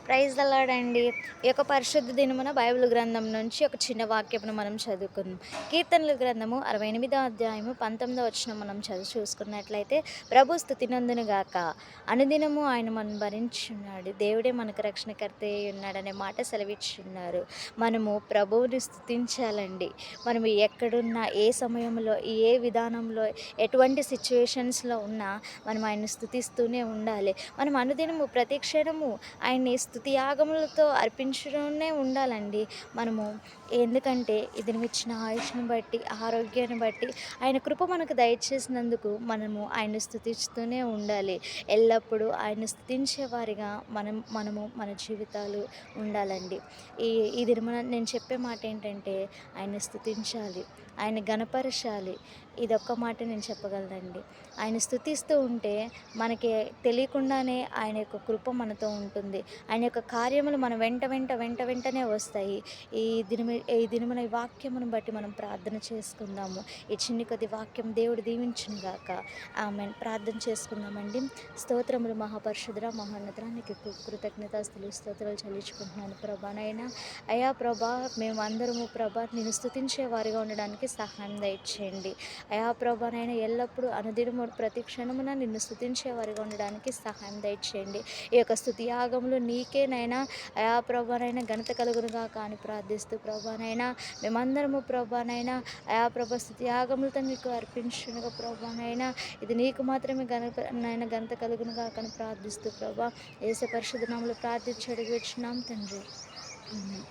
Praise the lord అండి. ఈ యొక్క పరిశుద్ధ దినమున బైబిల్ గ్రంథం నుంచి ఒక చిన్న వాక్యమును మనం చదువుకుందాం. కీర్తనల గ్రంథము 68వ అధ్యాయము 19వ వచనం మనం చూసుకున్నట్లయితే, ప్రభు స్తుతి నందును గాక, అనుదినము ఆయన మనను భరించున్నాడు, దేవుడే మనకు రక్షణకర్త అయి ఉన్నాడనే మాట సెలవిచ్చున్నారు. మనము ప్రభువుని స్తుతించాలండి. మనం ఎక్కడున్నా, ఏ సమయంలో, ఏ విధానంలో, ఎటువంటి సిచ్యుయేషన్స్‌లో ఉన్నా మనం ఆయన్ని స్తుతిస్తూనే ఉండాలి. మనం అనుదినము ప్రతి క్షణము ఆయన్ని స్తుతి యాగములతో అర్పించుతూనే ఉండాలండి మనము. ఎందుకంటే ఈ దినమిచ్చిన ఆయుష్‌ని బట్టి, ఆరోగ్యాన్ని బట్టి, ఆయన కృప మనకు దయచేసినందుకు మనము ఆయన్ని స్తుతిస్తూనే ఉండాలి. ఎల్లప్పుడూ ఆయన్ని స్తుతించే వారిగా మనము మన జీవితాలు ఉండాలండి. ఈ ఈ దినమున నేను చెప్పే మాట ఏంటంటే, ఆయన్ని స్తుతించాలి, ఆయన్ని ఘనపరచాలి. ఇదొక్క మాట నేను చెప్పగలనండి. ఆయన స్తుతిస్తూ ఉంటే మనకి తెలియకుండానే ఆయన యొక్క కృప మనతో ఉంటుంది. ఆయన యొక్క కార్యములు మన వెంటనే వస్తాయి. ఈ దినమున ఈ వాక్యమును బట్టి మనం ప్రార్థన చేసుకుందాము. ఈ చిన్ని కొద్ది వాక్యం దేవుడు దీవించును గాక. ఆమేన్. ప్రార్థన చేసుకుందామండి. స్తోత్రములు మహాపరిశుద్ధుడా, మహోన్నతుడా, నీకు కృతజ్ఞతాస్తుతులు స్తోత్రాలు చెల్లించుకుంటున్నాను ప్రభానైనా. అయ్యా ప్రభా, మేమందరము ప్రభా నిన్ను స్తుతించే వారిగా ఉండడానికి సహాయం దయచేయండి. అయా ప్రభానైనా ఎల్లప్పుడూ అనుదినము ప్రతి క్షణమున నిన్ను స్తుతించే వారిగా ఉండడానికి సహాయం దయచేయండి. ఈ యొక్క స్తుతి యాగములు నీకేనైనా అయా ప్రభానైనా ఘనత కలుగునుగా కానీ ప్రార్థిస్తూ ప్రభానైనా మేమందరము ప్రభానైనా అయా ప్రభా స్తుతి యాగములతో నీకు అర్పించునుగా ప్రభానైనా ఇది నీకు మాత్రమే ఘనత కలుగునుగా కానీ ప్రార్థిస్తూ ప్రభా యేసు పరిశుద్ధ నామములో ప్రార్థించి అడిగి వచ్చినాం తండ్రి. ఆమేన్.